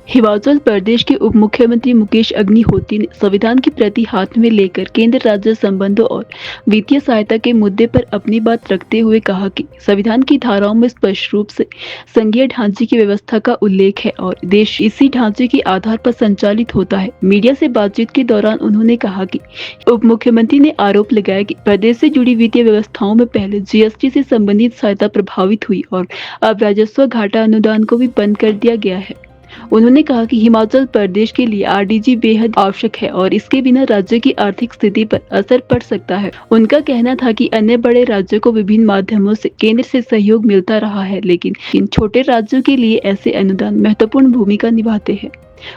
हिमाचल प्रदेश के उप मुख्यमंत्री मुकेश अग्निहोत्री ने संविधान की प्रति हाथ में लेकर केंद्र राज्य संबंधों और वित्तीय सहायता के मुद्दे पर अपनी बात रखते हुए कहा कि संविधान की धाराओं में स्पष्ट रूप से संघीय ढांचे की व्यवस्था का उल्लेख है और देश इसी ढांचे के आधार पर संचालित होता है। मीडिया से बातचीत के दौरान उन्होंने कहा कि उप मुख्यमंत्री ने आरोप लगाया कि प्रदेश से जुड़ी वित्तीय व्यवस्थाओं में पहले जीएसटी से संबंधित सहायता प्रभावित हुई और अब राजस्व घाटा अनुदान को भी बंद कर दिया गया है। उन्होंने कहा कि हिमाचल प्रदेश के लिए आरडीजी बेहद आवश्यक है और इसके बिना राज्य की आर्थिक स्थिति पर असर पड़ सकता है। उनका कहना था कि अन्य बड़े राज्यों को विभिन्न माध्यमों से केंद्र से सहयोग मिलता रहा है, लेकिन इन छोटे राज्यों के लिए ऐसे अनुदान महत्वपूर्ण भूमिका निभाते हैं।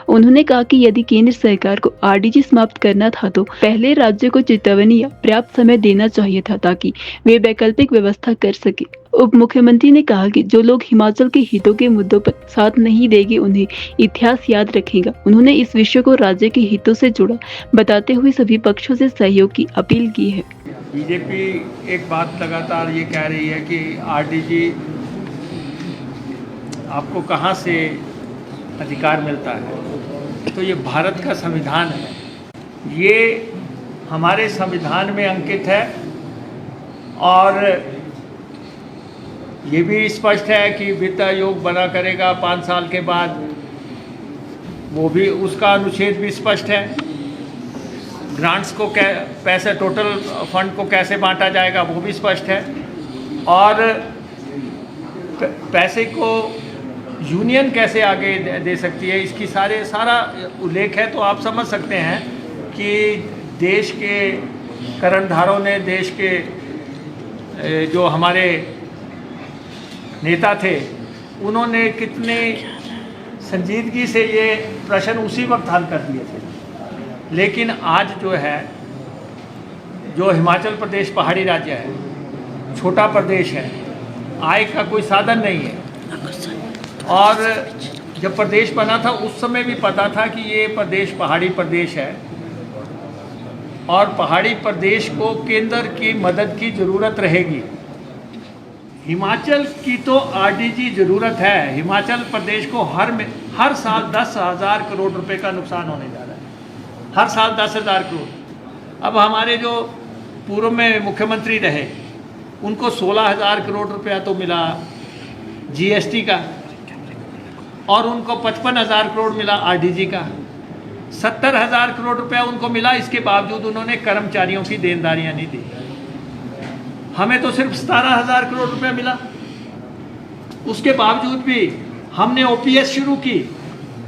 उन्होंने कहा कि यदि केंद्र सरकार को आरडीजी समाप्त करना था तो पहले राज्य को चेतावनी या पर्याप्त समय देना चाहिए था ताकि वे वैकल्पिक व्यवस्था कर सके। उप मुख्यमंत्री ने कहा कि जो लोग हिमाचल के हितों के मुद्दों पर साथ नहीं देंगे उन्हें इतिहास याद रखेगा। उन्होंने इस विषय को राज्य के हितों से जुड़ा बताते हुए सभी पक्षों से सहयोग की अपील की है। बीजेपी एक बात लगातार ये कह रही है कि आरडीजी आपको कहाँ से अधिकार मिलता है, तो ये भारत का संविधान है, ये हमारे संविधान में अंकित है और ये भी स्पष्ट है कि वित्त आयोग बना करेगा 5 साल के बाद, वो भी उसका अनुच्छेद भी स्पष्ट है। ग्रांट्स को पैसे टोटल फंड को कैसे बांटा जाएगा वो भी स्पष्ट है और पैसे को यूनियन कैसे आगे दे सकती है इसकी सारा उल्लेख है। तो आप समझ सकते हैं कि देश के कर्णधारों ने, देश के जो हमारे नेता थे, उन्होंने कितने संजीदगी से ये प्रश्न उसी वक्त हल कर दिए थे। लेकिन आज जो है, जो हिमाचल प्रदेश पहाड़ी राज्य है, छोटा प्रदेश है, आय का कोई साधन नहीं है और जब प्रदेश बना था उस समय भी पता था कि ये प्रदेश पहाड़ी प्रदेश है और पहाड़ी प्रदेश को केंद्र की मदद की ज़रूरत रहेगी। हिमाचल की तो आरडीजी ज़रूरत है। हिमाचल प्रदेश को हर साल 10,000 करोड़ रुपए का नुकसान होने जा रहा है, हर साल 10,000 करोड़। अब हमारे जो पूर्व में मुख्यमंत्री रहे उनको 16,000 करोड़ रुपया तो मिला जीएसटी का और उनको 55,000 करोड़ मिला आरडीजी का, 70,000 करोड़ रुपया उनको मिला। इसके बावजूद उन्होंने कर्मचारियों की देनदारियां नहीं दी। हमें तो सिर्फ 17,000 करोड़ रुपया मिला। उसके बावजूद भी हमने ओपीएस शुरू की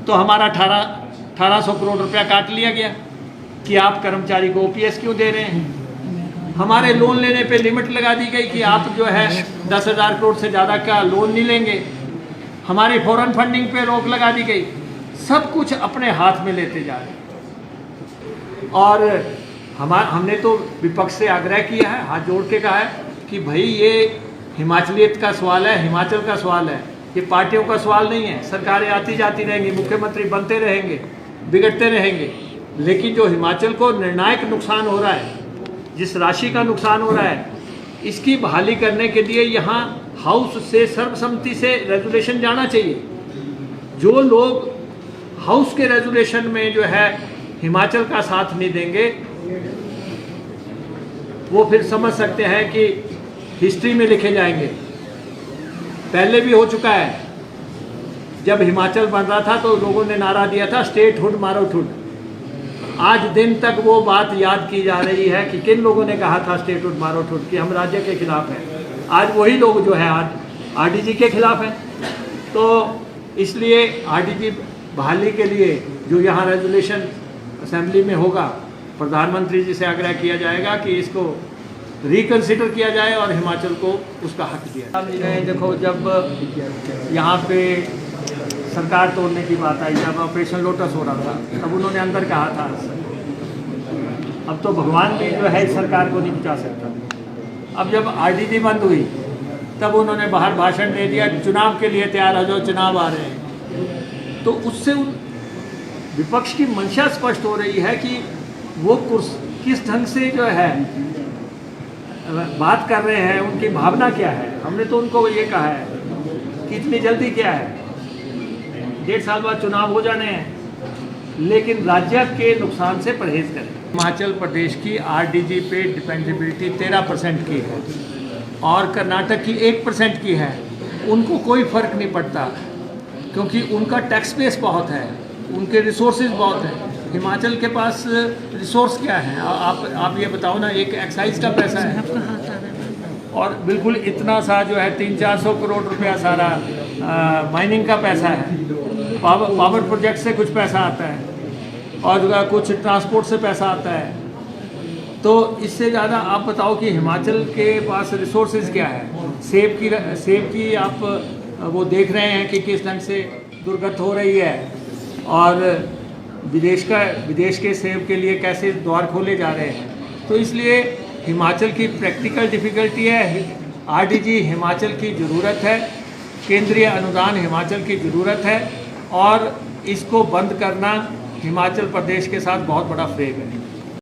तो हमारा 1800 करोड़ रुपया काट लिया गया कि आप कर्मचारी को ओपीएस क्यों दे रहे हैं। हमारे लोन लेने पे लिमिट लगा दी गई कि आप जो है 10,000 करोड़ से ज़्यादा का लोन नहीं लेंगे। हमारी फॉरेन फंडिंग पे रोक लगा दी गई। सब कुछ अपने हाथ में लेते जा रहे और हमने तो विपक्ष से आग्रह किया है, हाथ जोड़ के कहा है कि भाई ये हिमाचलियत का सवाल है, हिमाचल का सवाल है, ये पार्टियों का सवाल नहीं है। सरकारें आती जाती रहेंगी, मुख्यमंत्री बनते रहेंगे, बिगड़ते रहेंगे, लेकिन जो हिमाचल को निर्णायक नुकसान हो रहा है, जिस राशि का नुकसान हो रहा है, इसकी बहाली करने के लिए यहाँ हाउस से सर्वसम्मति से रेजोल्यूशन जाना चाहिए। जो लोग हाउस के रेजोल्यूशन में जो है हिमाचल का साथ नहीं देंगे वो फिर समझ सकते हैं कि हिस्ट्री में लिखे जाएंगे। पहले भी हो चुका है, जब हिमाचल बन रहा था तो लोगों ने नारा दिया था स्टेटहुड मारोठुड। आज दिन तक वो बात याद की जा रही है कि किन लोगों ने कहा था स्टेटहुड मारोठुड कि हम राज्य के खिलाफ हैं। आज वही लोग जो है आज आरडीजी के खिलाफ हैं। तो इसलिए आरडीजी बहाली के लिए जो यहाँ रेजोल्यूशन असेंबली में होगा, प्रधानमंत्री जी से आग्रह किया जाएगा कि इसको रिकंसिडर किया जाए और हिमाचल को उसका हक दिया जाए। देखो, जब यहाँ पे सरकार तोड़ने की बात आई, जब ऑपरेशन लोटस हो रहा था, तब उन्होंने अंदर कहा था अब तो भगवान भी जो है इस सरकार को नहीं बचा सकता। अब जब आरडीजी बंद हुई तब उन्होंने बाहर भाषण दे दिया, चुनाव के लिए तैयार हो जाओ, चुनाव आ रहे हैं। तो उससे विपक्ष की मंशा स्पष्ट हो रही है कि वो किस ढंग से जो है बात कर रहे हैं, उनकी भावना क्या है। हमने तो उनको ये कहा है कि इतनी जल्दी क्या है, 1.5 साल बाद चुनाव हो जाने हैं, लेकिन राज्य के नुकसान से परहेज करें। हिमाचल प्रदेश की आरडीजी पे डिपेंडेबिलिटी 13% की है और कर्नाटक की 1% की है। उनको कोई फ़र्क नहीं पड़ता क्योंकि उनका टैक्स बेस बहुत है, उनके रिसोर्सेज बहुत हैं। हिमाचल के पास रिसोर्स क्या है? आप ये बताओ ना, एक एक्साइज का पैसा है और बिल्कुल इतना सा जो है 300-400 करोड़ रुपया सारा माइनिंग का पैसा है। पावर प्रोजेक्ट से कुछ पैसा आता है और कुछ ट्रांसपोर्ट से पैसा आता है। तो इससे ज़्यादा आप बताओ कि हिमाचल के पास रिसोर्सेज क्या है? सेब की आप वो देख रहे हैं कि किस ढंग से दुर्गत हो रही है और विदेश के सेब के लिए कैसे द्वार खोले जा रहे हैं। तो इसलिए हिमाचल की प्रैक्टिकल डिफ़िकल्टी है। आरडीजी हिमाचल की ज़रूरत है, केंद्रीय अनुदान हिमाचल की ज़रूरत है और इसको बंद करना हिमाचल प्रदेश के साथ बहुत बड़ा फेक है।